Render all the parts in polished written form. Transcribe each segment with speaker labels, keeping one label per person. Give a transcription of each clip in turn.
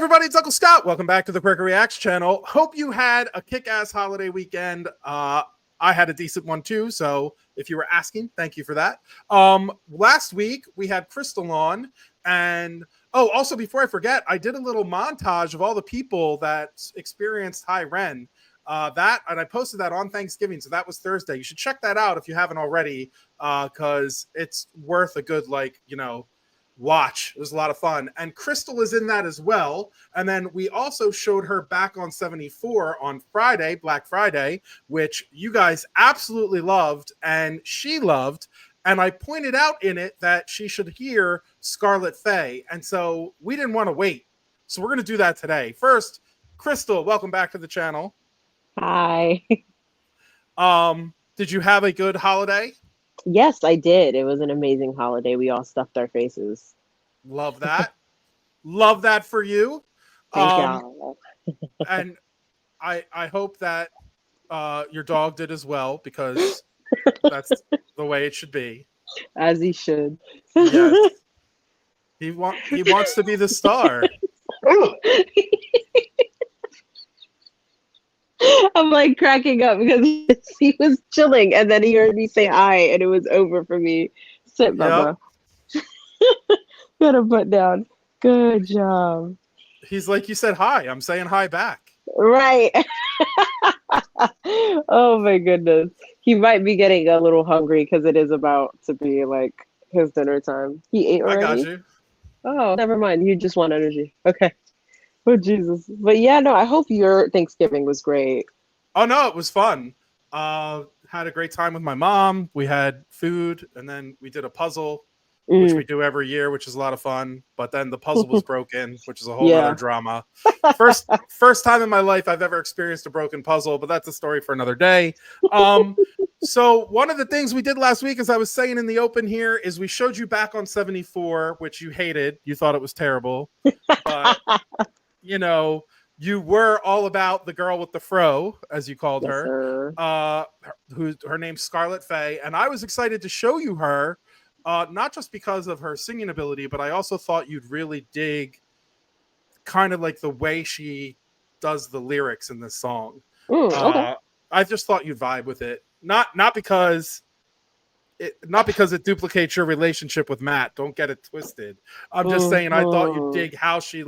Speaker 1: everybody, it's Uncle Scott. Welcome back to the QwerkyReax channel. Hope you had a kick-ass holiday weekend. I had a decent one too, so if you were asking, thank you for that. Last week we had Cristal on, and also before I forget, I did a little montage of all the people that experienced high Ren. And I posted that on Thanksgiving, so that was Thursday. You should check that out if you haven't already, because it's worth a good, watch. It was a lot of fun, and Cristal is in that as well. And then we also showed her back on 74 on Friday, Black Friday, which you guys absolutely loved and she loved. And I pointed out in it that she should hear SCARLETT FAE, and so we didn't want to wait, so we're going to do that today. First, Cristal, welcome back to the channel.
Speaker 2: Hi.
Speaker 1: Did you have a good holiday?
Speaker 2: Yes, I did. It was an amazing holiday. We all stuffed our faces.
Speaker 1: Love that. Love that for you.
Speaker 2: Thank y'all.
Speaker 1: And I hope that your dog did as well, because that's the way it should be.
Speaker 2: As he should.
Speaker 1: Yes. He wants to be the star.
Speaker 2: I'm like cracking up because he was chilling and then he heard me say hi and it was over for me. Sit, Bubba. Yep. Got a butt down. Good job.
Speaker 1: He's like, you said hi. I'm saying hi back.
Speaker 2: Right. Oh my goodness. He might be getting a little hungry because it is about to be like his dinner time. He ate already?
Speaker 1: I got you.
Speaker 2: Oh, never mind. You just want energy. Okay. Oh, Jesus. But yeah, no, I hope your Thanksgiving was great.
Speaker 1: Oh, no, it was fun. Had a great time with my mom. We had food, and then we did a puzzle, which we do every year, which is a lot of fun. But then the puzzle was broken, which is a whole other drama. First time in my life I've ever experienced a broken puzzle, but that's a story for another day. So one of the things we did last week, as I was saying in the open here, is we showed you back on 74, which you hated. You thought it was terrible. But you know, you were all about the girl with the fro, as you called her. Her name's SCARLETT FAE, and I was excited to show you her, not just because of her singing ability, but I also thought you'd really dig kind of like the way she does the lyrics in this song. Okay. I just thought you'd vibe with it, not because it duplicates your relationship with Matt. Don't get it twisted. I'm just saying I thought you'd dig how she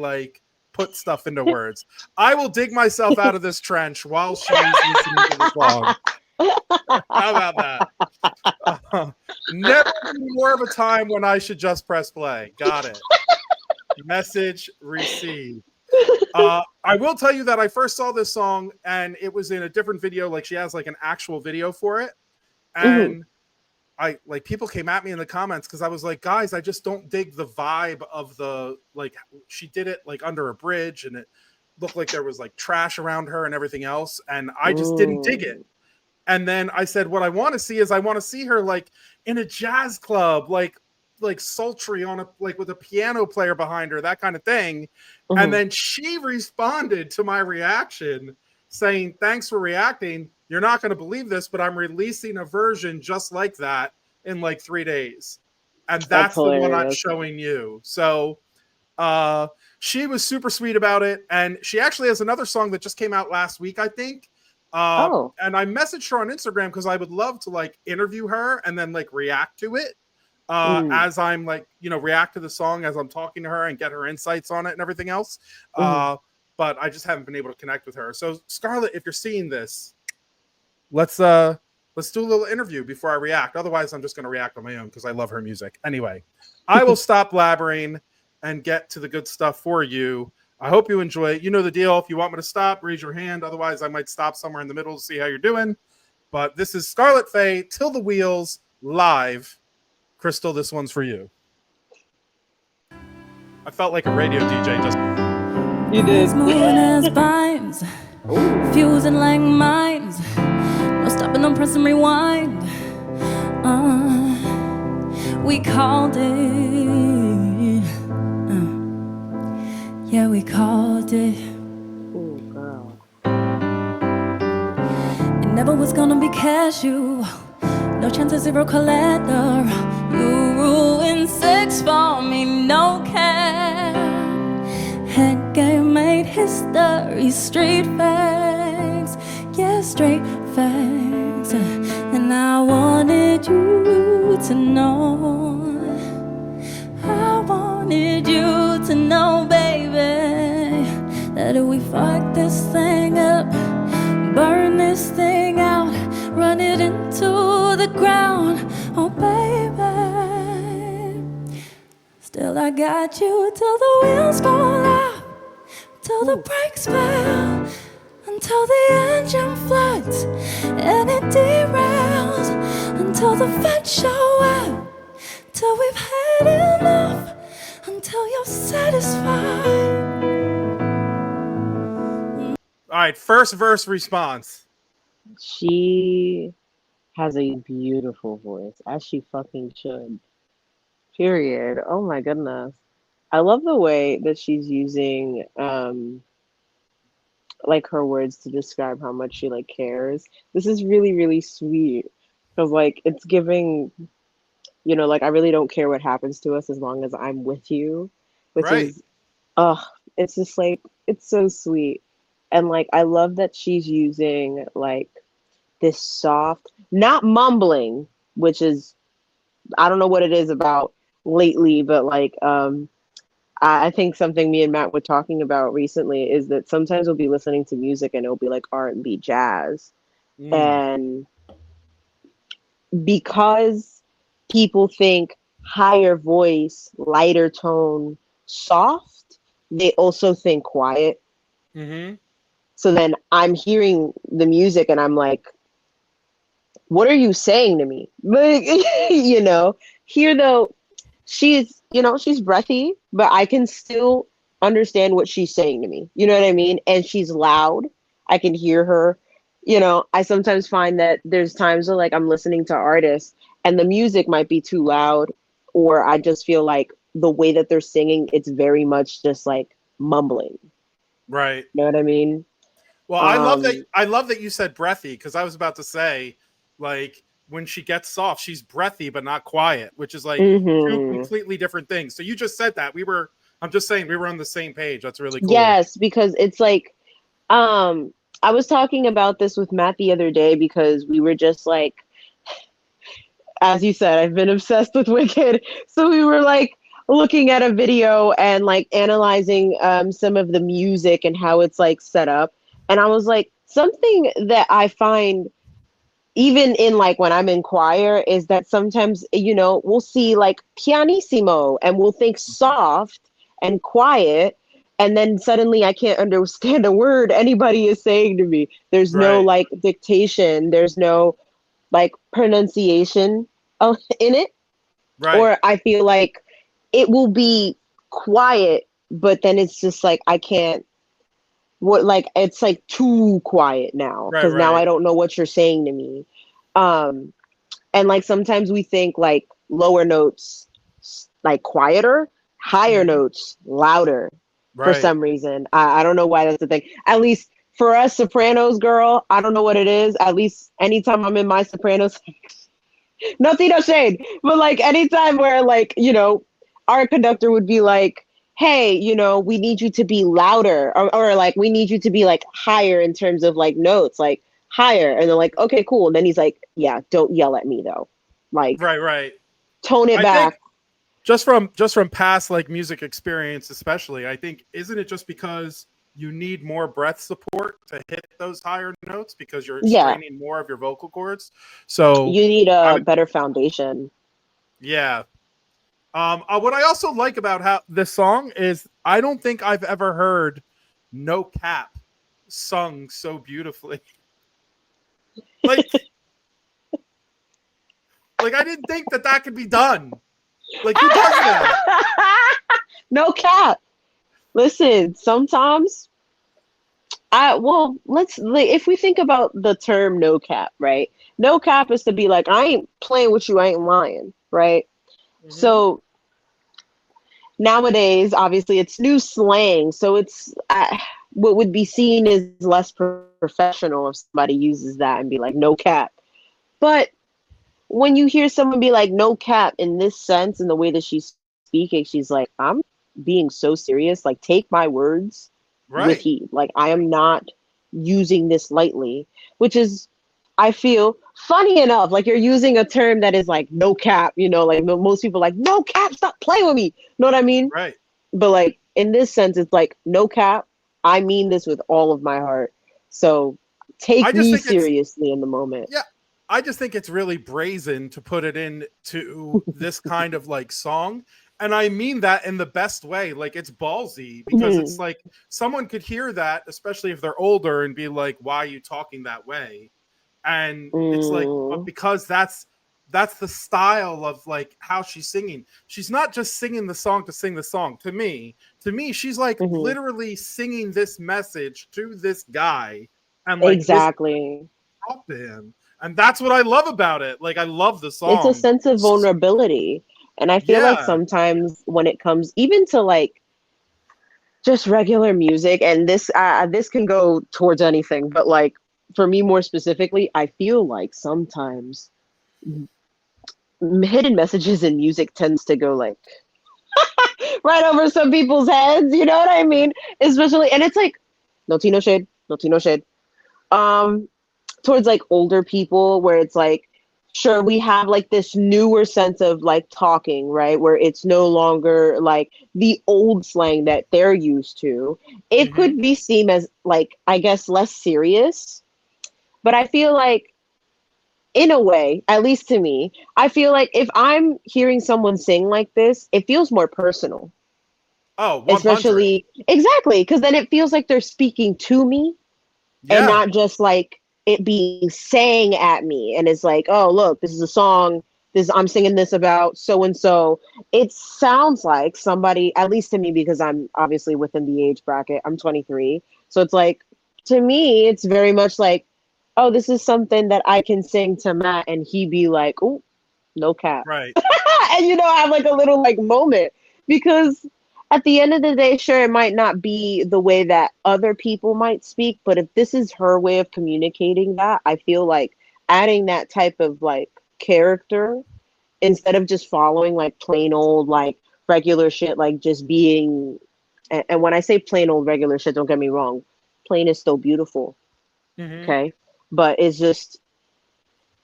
Speaker 1: put stuff into words. I will dig myself out of this trench while she's listening to the song. How about that? Never more of a time when I should just press play. Got it. Message received. I will tell you that I first saw this song and it was in a different video. Like she has like an actual video for it. And people came at me in the comments because I was like, guys, I just don't dig the vibe of the, she did it like under a bridge and it looked like there was like trash around her and everything else. And I just didn't dig it. And then I said, what I want to see is I want to see her like in a jazz club, like sultry on with a piano player behind her, that kind of thing. And then she responded to my reaction saying, thanks for reacting. You're not going to believe this, but I'm releasing a version just like that in like 3 days. And that's the one I'm showing you. So she was super sweet about it. And she actually has another song that just came out last week, I think. And I messaged her on Instagram because I would love to interview her and then react to it as I'm react to the song as I'm talking to her and get her insights on it and everything else. But I just haven't been able to connect with her. So Scarlett, if you're seeing this, let's do a little interview before I react. Otherwise, I'm just going to react on my own because I love her music. Anyway, I will stop blabbering and get to the good stuff for you. I hope you enjoy it. You know the deal. If you want me to stop, raise your hand. Otherwise, I might stop somewhere in the middle to see how you're doing. But this is SCARLETT FAE, Till the Wheels, live. Cristal, this one's for you. I felt like a radio DJ just...
Speaker 2: You did.
Speaker 3: Moving as vines, fusing like mines. No stopping, no pressing rewind. We called it. Yeah, we called it.
Speaker 2: Oh, girl.
Speaker 3: It never was gonna be casual. No chance of zero collateral. You ruined sex for me, no care. Head game made history, straight facts, yeah, straight facts. And I wanted you to know, I wanted you to know, baby, that if we fuck this thing up, burn this thing out, run it into the ground, oh baby, still I got you till the wheels fall out, till the brakes fail, until the engine floods and it derails, until the feds show up, till we've had enough, until you're satisfied.
Speaker 1: All right, first verse response.
Speaker 2: She has a beautiful voice, as she fucking should. Period. Oh my goodness. I love the way that she's using like her words to describe how much she like cares. This is really, really sweet. Because like it's giving, you know, like I really don't care what happens to us as long as I'm with you. Which
Speaker 1: Right.
Speaker 2: is it's just like it's so sweet. And like I love that she's using like this soft, not mumbling, which is I don't know what it is about lately, but like I think something me and Matt were talking about recently is that sometimes we'll be listening to music and it'll be like R&B jazz. And because people think higher voice, lighter tone, soft, they also think quiet.
Speaker 1: Mm-hmm.
Speaker 2: So then I'm hearing the music and I'm like, what are you saying to me? Like, you know, here though, she's, you know, she's breathy, but I can still understand what she's saying to me. You know what I mean? And she's loud. I can hear her. You know, I sometimes find that there's times where like I'm listening to artists and the music might be too loud, or I just feel like the way that they're singing, it's very much just like mumbling.
Speaker 1: Right.
Speaker 2: You know what I mean?
Speaker 1: Well, I love that. I love that you said breathy, because I was about to say, like, when she gets soft, she's breathy but not quiet, which is like two completely different things. So you just said that. I'm just saying we were on the same page. That's really cool.
Speaker 2: Yes, because it's like, I was talking about this with Matt the other day because we were just like, as you said, I've been obsessed with Wicked. So we were like looking at a video and like analyzing some of the music and how it's like set up. And I was like, something that I find even in like when I'm in choir is that sometimes, you know, we'll see like pianissimo and we'll think soft and quiet. And then suddenly I can't understand a word anybody is saying to me. There's no like dictation. There's no like pronunciation in it.
Speaker 1: Right.
Speaker 2: Or I feel like it will be quiet, but then it's just like I can't. What like it's like too quiet now because now I don't know what you're saying to me. And like sometimes we think like lower notes like quieter, higher notes louder for some reason. I don't know why that's the thing. At least for us sopranos, girl, I don't know what it is. At least anytime I'm in my sopranos, nothing, no shade, but like anytime where like, you know, our conductor would be like, hey, you know, we need you to be louder or like we need you to be like higher in terms of like notes, like higher. And they're like, okay, cool. And then he's like, yeah, don't yell at me though. Like tone it back.
Speaker 1: Just from past like music experience, especially, I think, isn't it just because you need more breath support to hit those higher notes because you're straining more of your vocal cords? So
Speaker 2: you need a better foundation.
Speaker 1: Yeah. What I also like about how this song is, I don't think I've ever heard No Cap sung so beautifully. Like, like I didn't think that could be done. Like, who does that?
Speaker 2: No cap. Listen, sometimes if we think about the term no cap, right? No cap is to be like, I ain't playing with you, I ain't lying, right? So nowadays, obviously, it's new slang. So it's what would be seen as less professional if somebody uses that and be like, no cap. But when you hear someone be like, no cap in this sense, in the way that she's speaking, she's like, I'm being so serious. Like, take my words with
Speaker 1: Right.
Speaker 2: heed. Like, I am not using this lightly, which is, I feel, funny enough, like you're using a term that is like no cap, you know, like most people like no cap, stop playing with me. You know what I mean?
Speaker 1: Right.
Speaker 2: But like in this sense, it's like no cap. I mean this with all of my heart. So
Speaker 1: I
Speaker 2: take
Speaker 1: just
Speaker 2: me
Speaker 1: think it's
Speaker 2: seriously in the moment.
Speaker 1: yeah. I just think it's really brazen to put it into this kind of like song. And I mean that in the best way. Like it's ballsy because it's
Speaker 2: Mhm.
Speaker 1: like someone could hear that, especially if they're older, and be like, why are you talking that way? And it's like, but
Speaker 2: Mm.
Speaker 1: because that's the style of like how she's singing. She's not just singing the song to sing the song. To me, she's like
Speaker 2: Mhm.
Speaker 1: literally singing this message to this guy and like this
Speaker 2: Exactly.
Speaker 1: talk to him. And that's what I love about it. Like I love the
Speaker 2: It's a
Speaker 1: song.
Speaker 2: sense of vulnerability. And I feel like
Speaker 1: Yeah.
Speaker 2: sometimes when it comes even to like just regular music, and this can go towards anything, but like for me more specifically, I feel like sometimes hidden messages in music tends to go like right over some people's heads, you know what I mean? Especially, and it's like no tea, no shade, no tea, no shade. Um, towards like older people where it's like sure we have like this newer sense of like talking, right, where it's no longer like the old slang that they're used to. It
Speaker 1: Hmm.
Speaker 2: could be seen as like I guess less serious, but I feel like in a way, at least to me, I feel like if I'm hearing someone sing like this, it feels more personal.
Speaker 1: Oh, 100.
Speaker 2: Especially exactly because then it feels like they're speaking to me and
Speaker 1: Yeah.
Speaker 2: not just like it being sang at me, and it's like, oh look, this is a song, this I'm singing this about so and so. It sounds like somebody, at least to me, because I'm obviously within the age bracket, I'm 23, so it's like to me it's very much like, oh, this is something that I can sing to Matt and he be like, oh, no cap.
Speaker 1: Right.
Speaker 2: And you know, I have like a little like moment because at the end of the day, sure, it might not be the way that other people might speak, but if this is her way of communicating that, I feel like adding that type of like character instead of just following like plain old like regular shit, like just being. And when I say plain old regular shit, don't get me wrong, plain is still beautiful,
Speaker 1: Hmm.
Speaker 2: okay? But it's just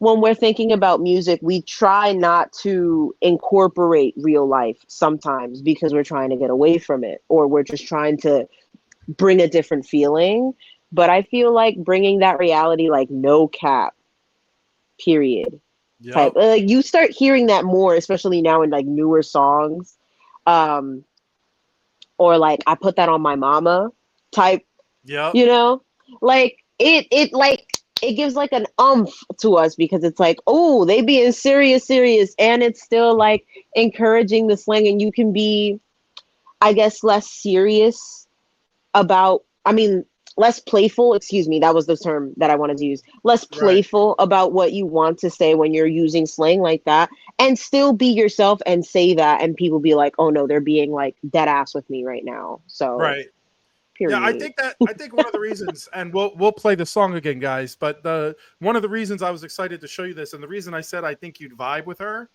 Speaker 2: when we're thinking about music, we try not to incorporate real life sometimes because we're trying to get away from it or we're just trying to bring a different feeling. But I feel like bringing that reality, like no cap, period, type.
Speaker 1: Yep.
Speaker 2: Like you start hearing that more, especially now in like newer songs, um, or like I put that on my mama type,
Speaker 1: Yep.
Speaker 2: you know, like it gives like an umph to us because it's like, oh, they being serious, and it's still like encouraging the slang, and you can be, I guess, less serious about, I mean, less playful, excuse me, that was the term that I wanted to use, less
Speaker 1: Right.
Speaker 2: playful about what you want to say when you're using slang like that, and still be yourself and say that, and people be like, oh no, they're being like dead ass with me right now. So
Speaker 1: Right. Yeah,
Speaker 2: period.
Speaker 1: I think one of the reasons, and we'll play the song again, guys. But the one of the reasons I was excited to show you this, and the reason I said I think you'd vibe with her,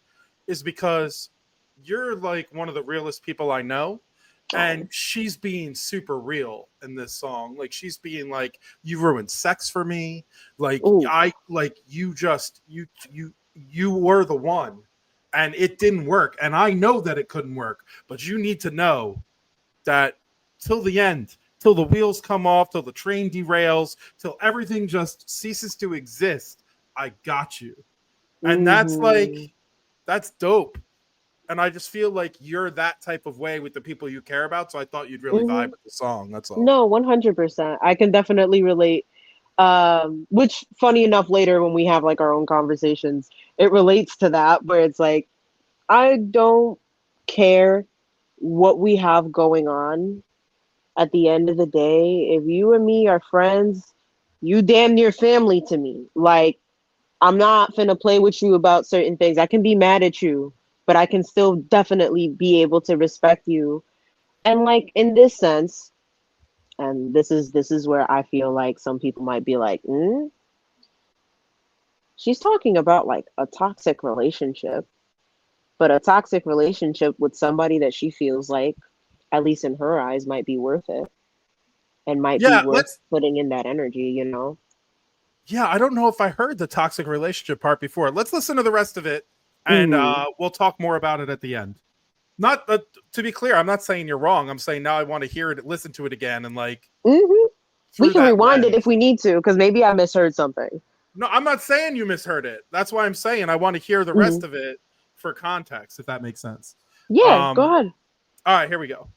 Speaker 1: is because you're like one of the realest people I know, and
Speaker 2: Oh.
Speaker 1: she's being super real in this song. Like she's being like, "You ruined sex for me. Like
Speaker 2: Ooh.
Speaker 1: you were the one, and it didn't work. And I know that it couldn't work, but you need to know that till the end, till the wheels come off, till the train derails, till everything just ceases to exist, I got you." And that's
Speaker 2: Mm-hmm.
Speaker 1: like, that's dope. And I just feel like you're that type of way with the people you care about. So I thought you'd really
Speaker 2: Mm-hmm.
Speaker 1: vibe with the song. That's all.
Speaker 2: No, 100%. I can definitely relate. Which, funny enough, later when we have like our own conversations, it relates to that, where it's like, I don't care what we have going on. At the end of the day, if you and me are friends, you damn near family to me. Like, I'm not finna play with you about certain things. I can be mad at you, but I can still definitely be able to respect you. And like in this sense, and this is where I feel like some people might be like, she's talking about like a toxic relationship, but a toxic relationship with somebody that she feels like at least in her eyes, might be worth it, and might be
Speaker 1: Yeah,
Speaker 2: worth putting in that energy, you know?
Speaker 1: Yeah, I don't know if I heard the toxic relationship part before. Let's listen to the rest of it, and we'll talk more about it at the end. Not to be clear, I'm not saying you're wrong. I'm saying now I want to hear it, listen to it again, and like
Speaker 2: we can rewind it if we need to, because maybe I misheard something.
Speaker 1: No, I'm not saying you misheard it. That's why I'm saying I want to hear the rest of it for context, if that makes sense.
Speaker 2: Yeah, go ahead.
Speaker 1: All right, here we go.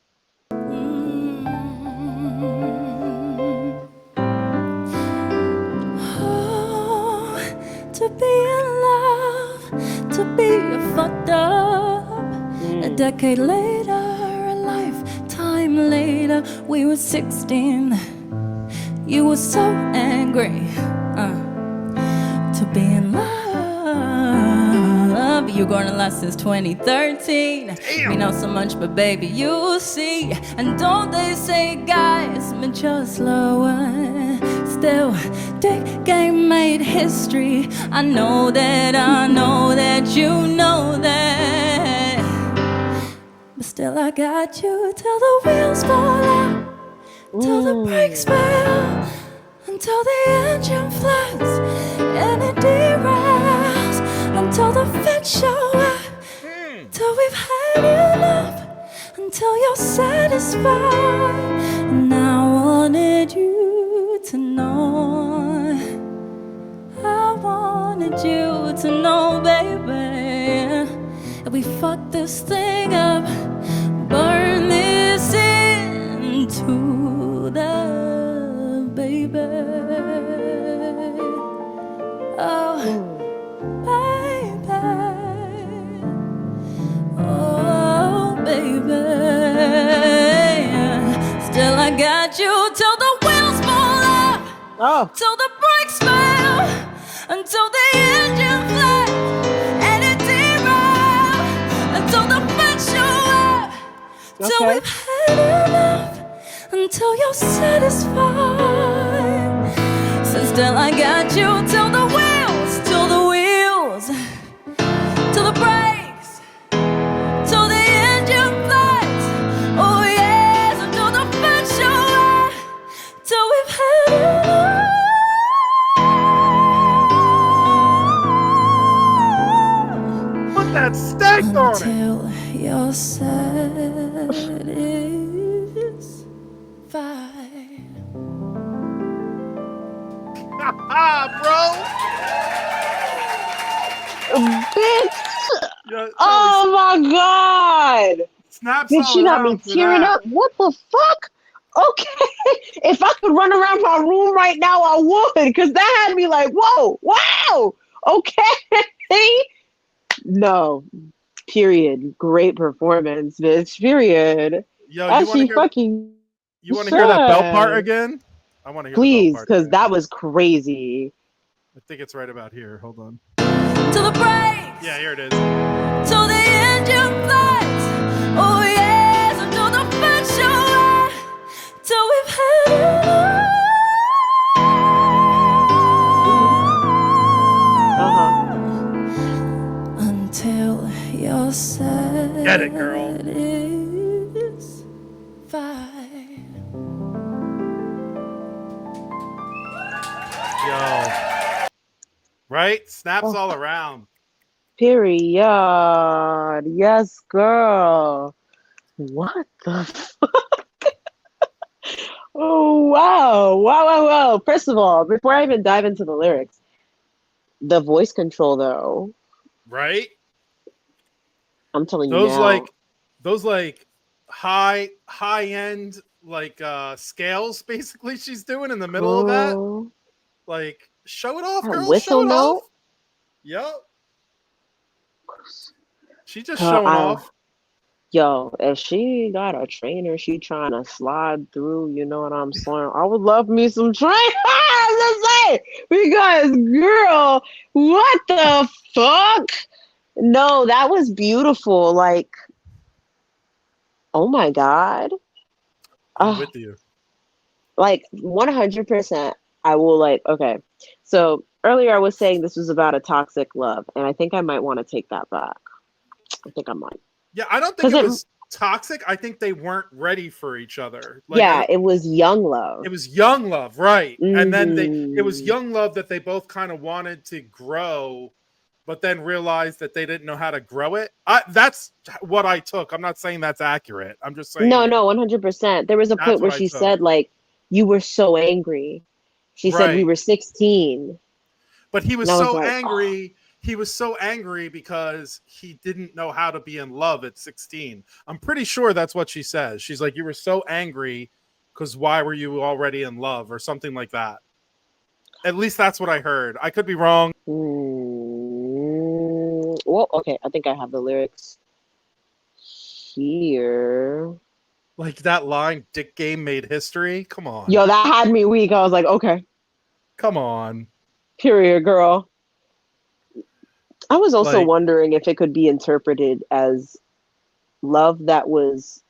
Speaker 3: To be in love, to be fucked up. A decade later, a lifetime later, we were 16. You were so angry. To be in love, you're gonna last since 2013.
Speaker 1: Damn.
Speaker 3: We know so much, but baby, you see. And don't they say guys mature slower? Still, dick game made history. I know that you know that. But still I got you till the wheels fall out, till the brakes fail, until the engine flies and it derails, until the fence show up, till we've had enough, until you're satisfied. And I wanted you to know, I wanted you to know, baby, that we fucked this thing up, burn this into the baby. Oh, baby. Oh, baby. Still I got you till the wheels fall off, till the brakes fail, until the engine flies and it derails, until the fence show up, till we've had enough, until you're satisfied. So still I got you till the wheels, till the wheels, till the brakes, till the engine flies. Oh yes, until the fence show up, till we've had enough.
Speaker 1: Put that stank on it.
Speaker 3: Until you're satisfied.
Speaker 1: Bro.
Speaker 2: Bitch!
Speaker 1: Yeah,
Speaker 2: Oh my god!
Speaker 1: snaps
Speaker 2: Bitch,
Speaker 1: all
Speaker 2: you got me
Speaker 1: around for
Speaker 2: tearing
Speaker 1: that.
Speaker 2: up. What the fuck? Okay. If I could run around my room right now, I would, because that had me like, whoa, wow, okay. No, period. Great performance, bitch, period.
Speaker 1: Yo,
Speaker 2: Actually, fucking.
Speaker 1: you want to hear that bell part again? I want to hear
Speaker 2: please,
Speaker 1: the bell part
Speaker 2: because
Speaker 1: again.
Speaker 2: that was crazy.
Speaker 1: I think it's right about here. Hold on.
Speaker 3: To the brakes.
Speaker 1: Yeah, here it is.
Speaker 3: Till the engine flies. Oh yes, until the fence show up, till we've had enough. Until you're satisfied.
Speaker 1: Get it, girl. Yo. Right? Snaps all around.
Speaker 2: Period. Yes, girl. What the fuck? Oh, wow. Wow. First of all, before I even dive into the lyrics, the voice control, though.
Speaker 1: Right?
Speaker 2: I'm telling you now.
Speaker 1: Those high end scales basically she's doing in the middle of that. Like, show it off, girl.
Speaker 2: Whistle
Speaker 1: show it
Speaker 2: note?
Speaker 1: off. Yep. She just showing off.
Speaker 2: Yo, if she got a trainer, she trying to slide through, you know what I'm saying? I would love me some trainers, because girl, what the fuck? No, that was beautiful. Like, oh my God.
Speaker 1: I'm with you.
Speaker 2: Like 100%. I will okay. So earlier I was saying this was about a toxic love, and I think I might want to take that back. I think I might.
Speaker 1: Yeah, I don't think it was toxic. I think they weren't ready for each other. Like,
Speaker 2: yeah, it was young love.
Speaker 1: it was young love, right? And then it was
Speaker 2: Mm.
Speaker 1: young love that they both kind of wanted to grow, but then realized that they didn't know how to grow it. That's what I took. I'm not saying that's accurate. I'm just saying
Speaker 2: No, 100%. There was a point
Speaker 1: that's
Speaker 2: where
Speaker 1: what I
Speaker 2: she
Speaker 1: took.
Speaker 2: said, like, you were so angry. She said we
Speaker 1: Right.
Speaker 2: were 16.
Speaker 1: But he was
Speaker 2: And I was
Speaker 1: so
Speaker 2: like,
Speaker 1: angry. He was so angry because he didn't know how to be in love at 16. I'm pretty sure that's what she says. She's like, you were so angry because why were you already in love or something like that. At least that's what I heard. I could be wrong.
Speaker 2: well, okay, I think I have the lyrics here.
Speaker 1: Like that line, Dick Game made history. Come on.
Speaker 2: Yo, that had me weak. I was like, okay,
Speaker 1: Come on.
Speaker 2: period, girl. I was also
Speaker 1: Like,
Speaker 2: wondering if it could be interpreted as love that was.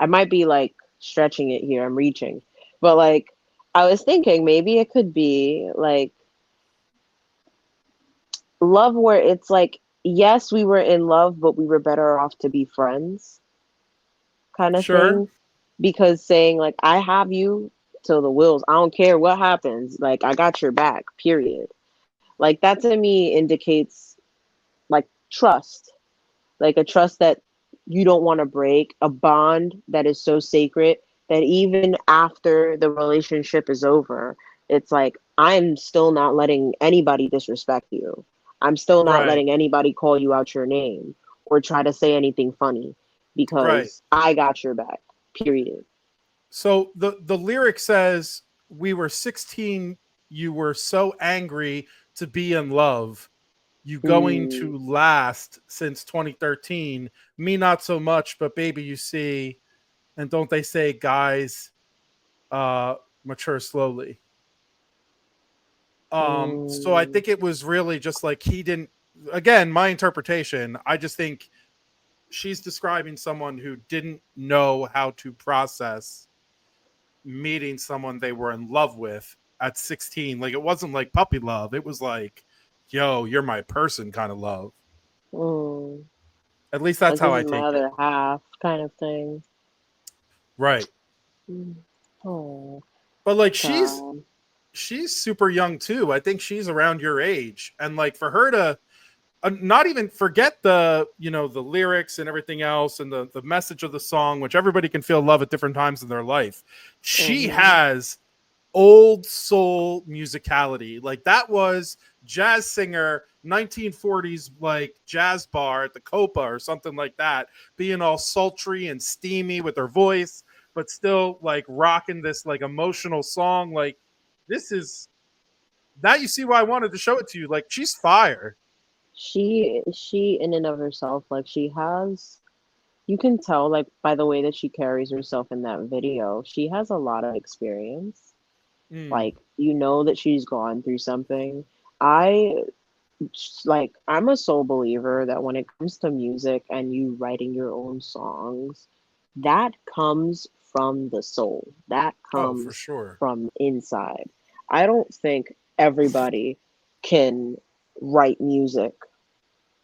Speaker 2: I might be like stretching it here. I'm reaching, but like I was thinking maybe it could be like love where it's like, yes, we were in love, but we were better off to be friends, kind of
Speaker 1: sure.
Speaker 2: thing. Because saying like, I have you till the wheels, I don't care what happens, like I got your back, period. Like that to me indicates like trust, like a trust that you don't want to break, a bond that is so sacred that even after the relationship is over, it's like, I'm still not letting anybody disrespect you. I'm still not
Speaker 1: Right.
Speaker 2: letting anybody call you out your name or try to say anything funny
Speaker 1: Right.
Speaker 2: because I got your back, period.
Speaker 1: So the lyric says, we were 16, you were so angry to be in love. You going
Speaker 2: Mm,
Speaker 1: to last since 2013. Me not so much, but baby, you see. And don't they say guys mature slowly? So I
Speaker 2: mm,
Speaker 1: think it was really just like he didn't, again, my interpretation, I just think she's describing someone who didn't know how to process meeting someone they were in love with at 16. Like it wasn't like puppy love. It was like, yo, you're my person kind of love.
Speaker 2: mm.
Speaker 1: At least that's
Speaker 2: Like this
Speaker 1: how I
Speaker 2: is my
Speaker 1: take it.
Speaker 2: other half kind of thing.
Speaker 1: Right.
Speaker 2: Mm. Oh,
Speaker 1: But like
Speaker 2: God.
Speaker 1: she's super young too. I think she's around your age. And like for her to not even forget the, you know, the lyrics and everything else and the message of the song, which everybody can feel love at different times in their life. She
Speaker 2: Hmm.
Speaker 1: has old soul musicality. Like that was jazz singer 1940s like jazz bar at the Copa or something like that, being all sultry and steamy with her voice, but still like rocking this like emotional song. Like this is now you see why I wanted to show it to you. Like she's fire.
Speaker 2: She in and of herself, like she has, you can tell like by the way that she carries herself in that video, she has a lot of experience.
Speaker 1: Mm,
Speaker 2: Like you know that she's gone through something. I like I'm a soul believer that when it comes to music and you writing your own songs, that comes from the soul. That
Speaker 1: oh, for
Speaker 2: comes
Speaker 1: sure.
Speaker 2: from inside. I don't think everybody can write music,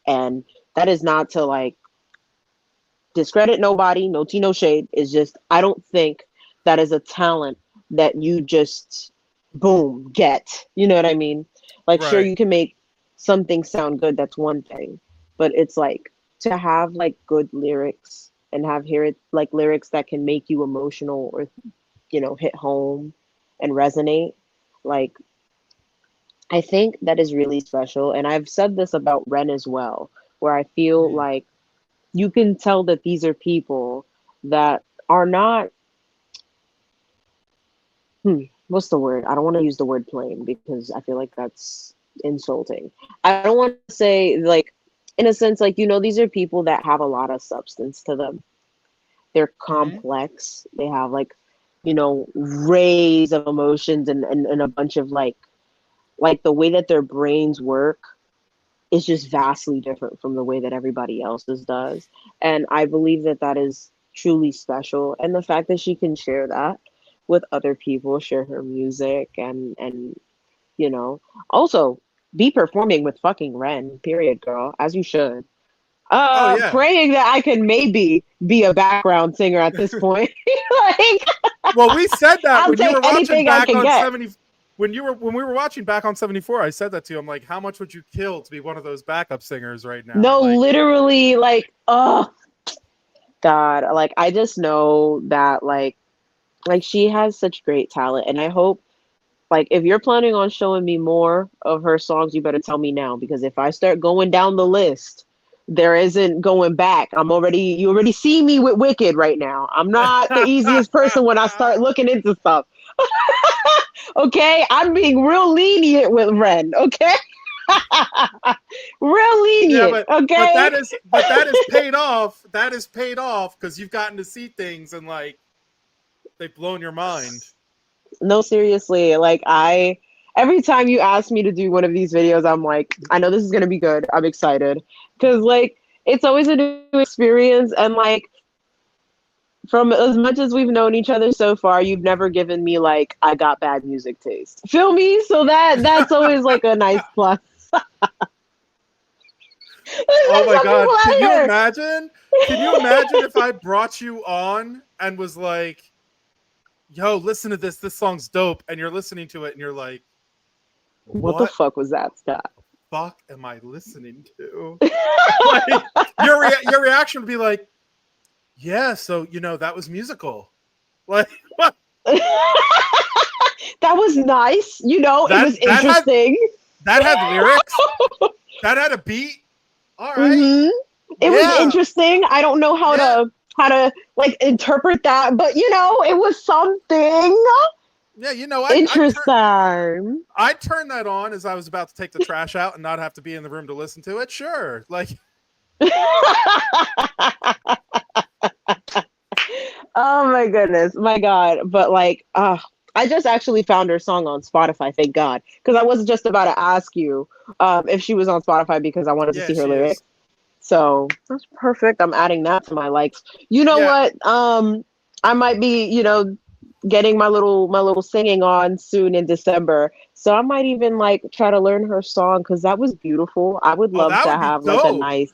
Speaker 2: and that is not to like discredit nobody, no tea, no shade. It's just I don't think that is a talent that you just boom get. You know what I mean? Like sure
Speaker 1: Right.
Speaker 2: you can make something sound good, that's one thing. But it's like to have like good lyrics and have hear it like lyrics that can make you emotional or hit home and resonate. Like I think that is really special. And I've said this about Ren as well, where I feel
Speaker 1: Mm,
Speaker 2: like you can tell that these are people that are not what's the word? I don't want to use the word plain because I feel like that's insulting. I don't want to say like in a sense like these are people that have a lot of substance to them. They're
Speaker 1: mm,
Speaker 2: complex. They have like rays of emotions and a bunch of like the way that their brains work is just vastly different from the way that everybody else's does. And I believe that that is truly special. And the fact that she can share that with other people, share her music and you know, also be performing with fucking Ren, period, girl, as you should.
Speaker 1: Oh yeah.
Speaker 2: Praying that I can maybe be a background singer at this point. Like,
Speaker 1: well, we said that
Speaker 2: I'll
Speaker 1: when you
Speaker 2: take
Speaker 1: were watching
Speaker 2: anything I
Speaker 1: back
Speaker 2: can
Speaker 1: on
Speaker 2: get.
Speaker 1: 70. When we were watching back on 74, I said that to you. I'm like, how much would you kill to be one of those backup singers right now?
Speaker 2: No,
Speaker 1: Like,
Speaker 2: literally, like, oh God, like I just know that like she has such great talent, and I hope like if you're planning on showing me more of her songs, you better tell me now, because if I start going down the list, there isn't going back. You already see me with Wicked right now. I'm not the easiest person when I start looking into stuff. Okay, I'm being real lenient with Ren. Okay, real lenient.
Speaker 1: yeah,
Speaker 2: Okay,
Speaker 1: but that is paid off. That is paid off because you've gotten to see things and like they've blown your mind.
Speaker 2: no, seriously. Like every time you ask me to do one of these videos, I'm like, I know this is gonna be good. I'm excited because like it's always a new experience, and like from as much as we've known each other so far, you've never given me like I got bad music taste. Feel me? So that's always like a nice plus.
Speaker 1: Oh my God. Can you
Speaker 2: Here.
Speaker 1: imagine? Can you imagine if I brought you on and was like, yo, listen to this. This song's dope. And you're listening to it and you're like,
Speaker 2: What the fuck was that, Scott?
Speaker 1: Fuck am I listening to? Like, your reaction would be like, yeah, so you know that was musical. Like what?
Speaker 2: That was nice. You know, it was interesting.
Speaker 1: That had lyrics. That had a beat. All right.
Speaker 2: Mm-hmm. It was interesting. I don't know how to like interpret that, but you know, it was something.
Speaker 1: Yeah, you know,
Speaker 2: interesting.
Speaker 1: I turned that on as I was about to take the trash out and not have to be in the room to listen to it. Sure, like.
Speaker 2: Oh my goodness, my God! But like, I just actually found her song on Spotify. Thank God, because I was just about to ask you if she was on Spotify because I wanted to see her lyrics. So that's perfect. I'm adding that to my likes. You know what? I might be, you know, getting my little singing on soon in December. So I might even like try to learn her song because that was beautiful. I would love to have like a nice.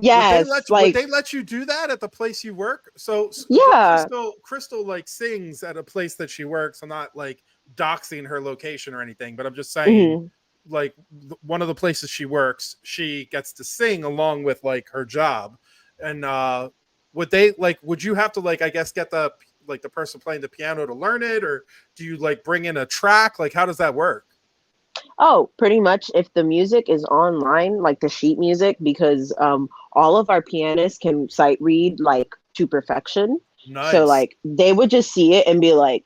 Speaker 2: Yes,
Speaker 1: would they let you do that at the place you work? So
Speaker 2: yeah,
Speaker 1: Cristal like sings at a place that she works. I'm not like doxing her location or anything, but I'm just saying, like one of the places she works, she gets to sing along with like her job. And would you have to like, I guess, get the person playing the piano to learn it, or do you like bring in a track? Like, how does that work?
Speaker 2: Oh, pretty much if the music is online, like the sheet music, because all of our pianists can sight read like to perfection.
Speaker 1: Nice.
Speaker 2: So like they would just see it and be like,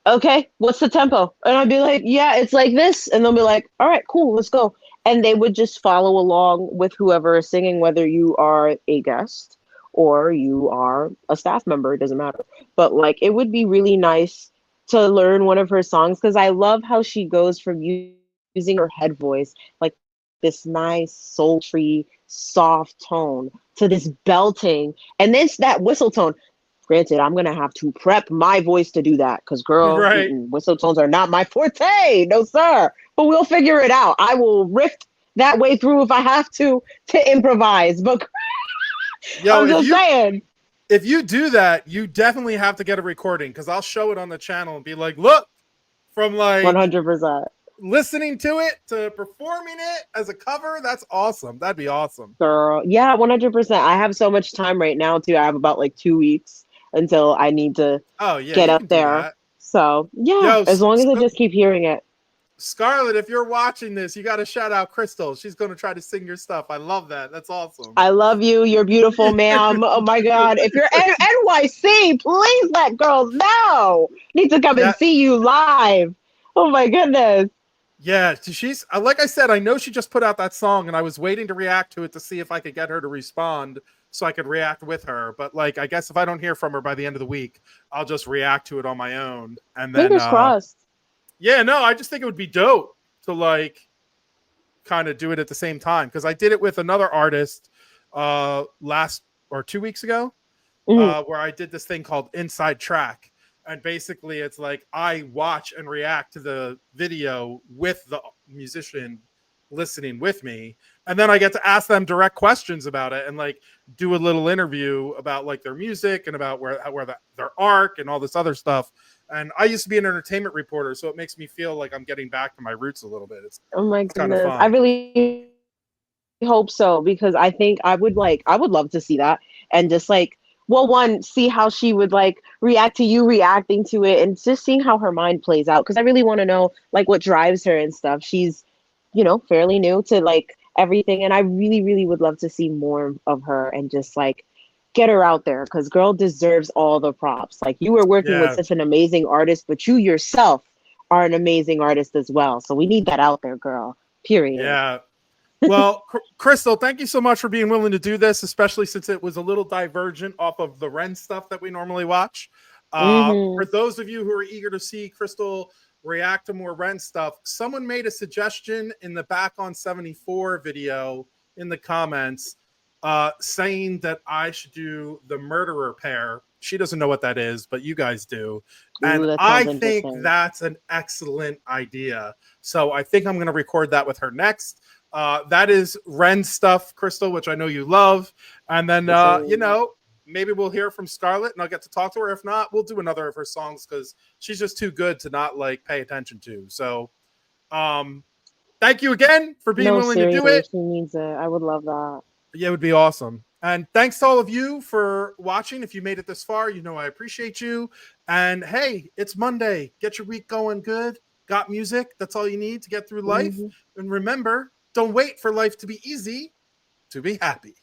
Speaker 2: okay, what's the tempo? And I'd be like, yeah, it's like this. And they'll be like, all right, cool, let's go. And they would just follow along with whoever is singing, whether you are a guest or you are a staff member, it doesn't matter. But like it would be really nice to learn one of her songs because I love how she goes from using her head voice, like this nice, sultry, soft tone, to this belting, and then that whistle tone. Granted, I'm gonna have to prep my voice to do that because, girl, whistle tones are not my forte, no sir. But we'll figure it out. I will riff that way through if I have to improvise. But I'm just saying.
Speaker 1: If you do that, you definitely have to get a recording because I'll show it on the channel and be like, look, from like
Speaker 2: 100%.
Speaker 1: Listening to it to performing it as a cover, that's awesome. That'd be awesome.
Speaker 2: Girl, yeah, 100%. I have so much time right now too. I have about like 2 weeks until I need to get up there. So yeah, as long as I just keep hearing it.
Speaker 1: Scarlett, if you're watching this, you got to shout out Cristal. She's going to try to sing your stuff. I love that. That's awesome.
Speaker 2: I love you. You're beautiful, ma'am. Oh my God. If you're NYC, please let girls know. Need to come and see you live. Oh my goodness.
Speaker 1: Yeah, she's like I said, I know she just put out that song and I was waiting to react to it to see if I could get her to respond so I could react with her. But like, I guess if I don't hear from her by the end of the week, I'll just react to it on my own. And then
Speaker 2: fingers crossed.
Speaker 1: Yeah, no, I just think it would be dope to like kind of do it at the same time because I did it with another artist 2 weeks ago where I did this thing called Inside Track. And basically it's like I watch and react to the video with the musician listening with me. and then I get to ask them direct questions about it and like do a little interview about like their music and about their arc and all this other stuff. And I used to be an entertainment reporter, so it makes me feel like I'm getting back to my roots a little bit.
Speaker 2: Oh my
Speaker 1: it's kind of
Speaker 2: goodness.
Speaker 1: fun.
Speaker 2: I really hope so, because I think I would love to see that and just like, well, one, see how she would like react to you reacting to it and just seeing how her mind plays out. Because I really want to know like what drives her and stuff. She's, you know, fairly new to like everything. And I really, really would love to see more of her and just like get her out there, because girl deserves all the props. Like, you were working with such an amazing artist, but you yourself are an amazing artist as well. So we need that out there, girl. Period.
Speaker 1: Yeah. Well, Cristal, thank you so much for being willing to do this, especially since it was a little divergent off of the Ren stuff that we normally watch. For those of you who are eager to see Cristal react to more Ren stuff, someone made a suggestion in the Back on 74 video in the comments saying that I should do the Murderer pair. She doesn't know what that is, but you guys do. And I think that's an excellent idea. So I think I'm going to record that with her next. That is Ren stuff, Cristal, which I know you love. And then, you know, maybe we'll hear from Scarlett and I'll get to talk to her. If not, we'll do another of her songs because she's just too good to not like pay attention to. So thank you again for being willing to do it.
Speaker 2: She needs it. I would love that.
Speaker 1: Yeah, it would be awesome. And thanks to all of you for watching. If you made it this far, you know I appreciate you. And hey, it's Monday. Get your week going good. Got music. That's all you need to get through life. And remember, don't wait for life to be easy to be happy.